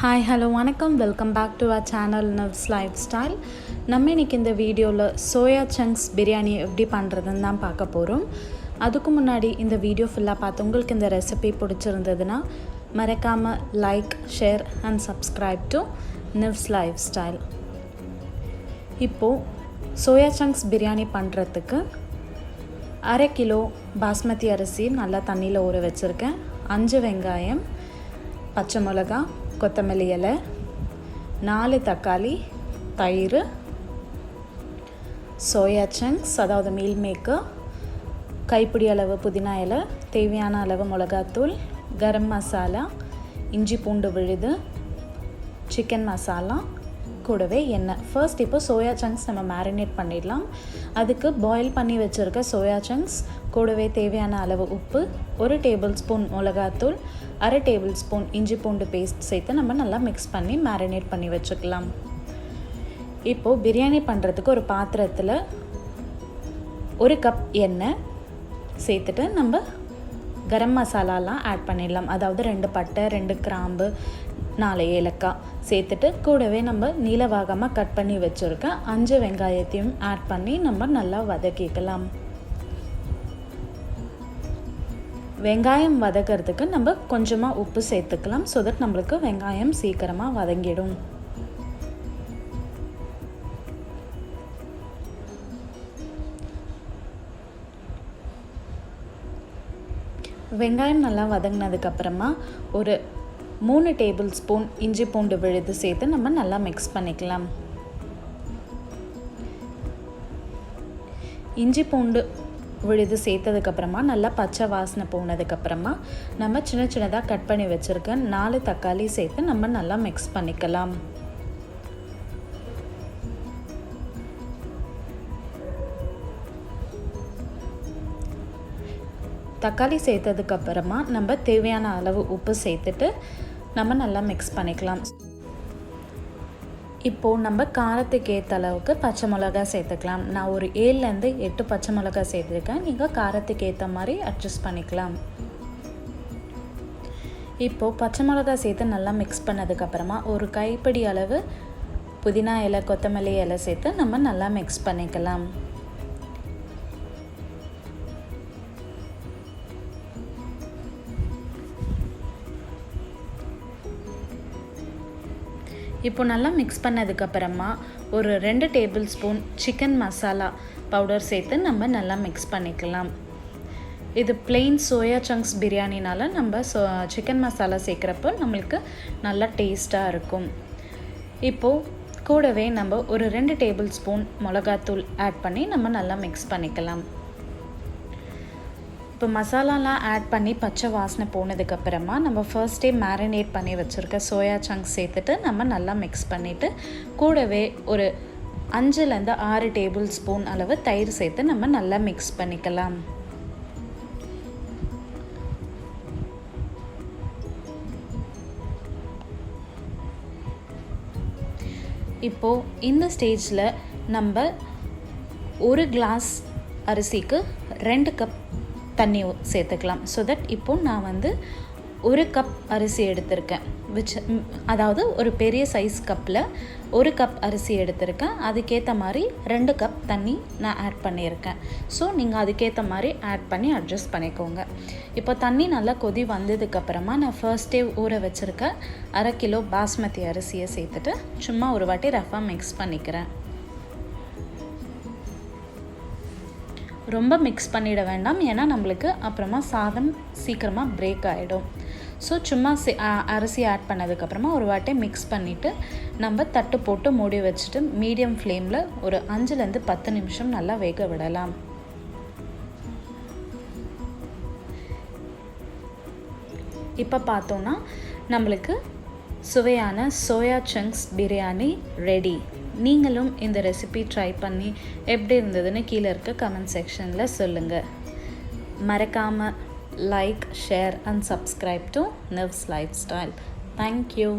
Hi hello வணக்கம், welcome back to our channel Navs life style. நம்ம இன்றைக்கி இந்த வீடியோவில் சோயா சங்க்ஸ் பிரியாணி எப்படி பண்ணுறதுன்னு தான் பார்க்க போகிறோம். அதுக்கு முன்னாடி இந்த வீடியோ ஃபுல்லாக பார்த்து உங்களுக்கு இந்த ரெசிபி பிடிச்சிருந்ததுன்னா மறக்காமல் like, share and subscribe to knows life style. இப்போது சோயா சங்க்ஸ் பிரியாணி பண்ணுறதுக்கு 1/2 கிலோ பாஸ்மதி அரிசி நல்லா தண்ணியில் ஊற வச்சுருக்கேன். 5 வெங்காயம், பச்சை மிளகா, கொத்தமல்லி இலை, 4 தக்காளி, தயிர், சோயா சங்க்ஸ் அதாவது மீல் மேக்கர், கைப்பிடி அளவு புதினா இலை, தேவையான அளவு மிளகாத்தூள், கரம் மசாலா, இஞ்சி பூண்டு விழுது, சிக்கன் மசாலா, கூடவே எண்ணெய். ஃபர்ஸ்ட் இப்போ சோயா சங்க்ஸ் நம்ம மேரினேட் பண்ணிடலாம். அதுக்கு பாயில் பண்ணி வச்சுருக்க சோயா சங்க்ஸ் கூடவே தேவையான அளவு உப்பு, 1 டேபிள் ஸ்பூன் மிளகாத்தூள், 1/2 டேபிள் ஸ்பூன் இஞ்சி பூண்டு பேஸ்ட் சேர்த்து நம்ம நல்லா மிக்ஸ் பண்ணி மேரினேட் பண்ணி வச்சுக்கலாம். இப்போது பிரியாணி பண்ணுறதுக்கு ஒரு பாத்திரத்தில் 1 கப் எண்ணெய் சேர்த்துட்டு நம்ம கரம் மசாலாலாம் ஆட் பண்ணிடலாம். அதாவது 2 பட்டை, 2 கிராம்பு, 4 ஏலக்காய் சேர்த்துட்டு கூடவே நம்ம நீளவாகமாக கட் பண்ணி வச்சுருக்க 5 வெங்காயத்தையும் ஆட் பண்ணி நம்ம நல்லா வதக்கிக்கலாம். வெங்காயம் வதக்கிறதுக்கு நம்ம கொஞ்சமாக உப்பு சேர்த்துக்கலாம். ஸோ தட் நம்மளுக்கு வெங்காயம் சீக்கிரமாக வதங்கிடும். வெங்காயம் நல்லா வதங்கினதுக்கப்புறமா ஒரு 3 டேபிள் ஸ்பூன் இஞ்சி பூண்டு விழுது சேர்த்து நம்ம நல்லா மிக்ஸ் பண்ணிக்கலாம். இஞ்சி பூண்டு விழுது சேர்த்ததுக்கப்புறமா நல்லா பச்சை வாசனை போனதுக்கப்புறமா நம்ம சின்ன சின்னதாக கட் பண்ணி வச்சுருக்க 4 தக்காளி சேர்த்து நம்ம நல்லா மிக்ஸ் பண்ணிக்கலாம். தக்காளி சேர்த்ததுக்கப்புறமா நம்ம தேவையான அளவு உப்பு சேர்த்துட்டு நம்ம நல்லா மிக்ஸ் பண்ணிக்கலாம். இப்போது நம்ம காரத்துக்கு ஏற்ற அளவுக்கு பச்சை மிளகா சேர்த்துக்கலாம். நான் ஒரு 7லேருந்து 8 பச்சை மிளகா சேர்த்துருக்கேன். நீங்கள் காரத்துக்கு ஏற்ற மாதிரி அட்ஜஸ்ட் பண்ணிக்கலாம். இப்போது பச்சை மிளகா சேர்த்து நல்லா மிக்ஸ் பண்ணதுக்கப்புறமா ஒரு கைப்பிடி அளவு புதினா இலை, கொத்தமல்லி இலை சேர்த்து நம்ம நல்லா மிக்ஸ் பண்ணிக்கலாம். இப்போ நல்லா மிக்ஸ் பண்ணதுக்கப்புறமா ஒரு 2 table spoon chicken masala powder சேர்த்து நம்ம நல்லா மிக்ஸ் பண்ணிக்கலாம். இது பிளெயின் சோயா சங்க்ஸ் பிரியாணினால் நம்ம சிக்கன் மசாலா சேர்க்குறப்போ நம்மளுக்கு நல்லா டேஸ்ட்டாக இருக்கும். இப்போது கூடவே நம்ம ஒரு 2 டேபிள் ஸ்பூன் மிளகாத்தூள் ஆட் பண்ணி நம்ம நல்லா மிக்ஸ் பண்ணிக்கலாம். இப்போ மசாலாலாம் ஆட் பண்ணி பச்சை வாசனை போனதுக்கப்புறமா நம்ம ஃபர்ஸ்டே மேரினேட் பண்ணி வச்சுருக்க சோயா சங்க்ஸ் சேர்த்துட்டு நம்ம நல்லா மிக்ஸ் பண்ணிவிட்டு கூடவே ஒரு 5லேருந்து 6 டேபிள் ஸ்பூன் அளவு தயிர் சேர்த்து நம்ம நல்லா மிக்ஸ் பண்ணிக்கலாம். இப்போது இந்த ஸ்டேஜில் நம்ம 1 கிளாஸ் அரிசிக்கு 2 கப் தண்ணி சேர்த்துக்கலாம். ஸோ தட் இப்போது நான் 1 கப் அரிசி எடுத்திருக்கேன். அதாவது ஒரு பெரிய சைஸ் கப்பில் 1 கப் அரிசி எடுத்திருக்கேன். அதுக்கேற்ற மாதிரி 2 கப் தண்ணி நான் ஆட் பண்ணியிருக்கேன். ஸோ நீங்கள் அதுக்கேற்ற மாதிரி ஆட் பண்ணி அட்ஜஸ்ட் பண்ணிக்கோங்க. இப்போ தண்ணி நல்லா கொதி வந்ததுக்கப்புறமா நான் ஃபர்ஸ்டே ஊற வச்சுருக்க 1/2 கிலோ பாஸ்மதி அரிசியை சேர்த்துட்டு சும்மா ஒரு வாட்டி ரஃபாக மிக்ஸ் பண்ணிக்கிறேன். ரொம்ப மிக்ஸ் பண்ணிட வேண்டாம், ஏன்னா நம்மளுக்கு அப்புறமா சாதம் சீக்கிரமாக பிரேக் ஆகிடும். ஸோ சும்மா அரிசி ஆட் பண்ணதுக்கப்புறமா ஒரு வாட்டி மிக்ஸ் பண்ணிவிட்டு நம்ம தட்டு போட்டு மூடி வச்சுட்டு மீடியம் ஃப்ளேமில் ஒரு 5லேருந்து 10 நிமிஷம் நல்லா வேக விடலாம். இப்போ பார்த்தோன்னா நம்மளுக்கு சுவையான சோயா சங்க்ஸ் பிரியாணி ரெடி. நீங்களும் இந்த ரெசிபி ட்ரை பண்ணி எப்படி இருந்ததுன்னு கீழே இருக்க கமெண்ட் செக்ஷனில் சொல்லுங்கள். மறக்காமல் like, share and subscribe to knows life style. Thank you.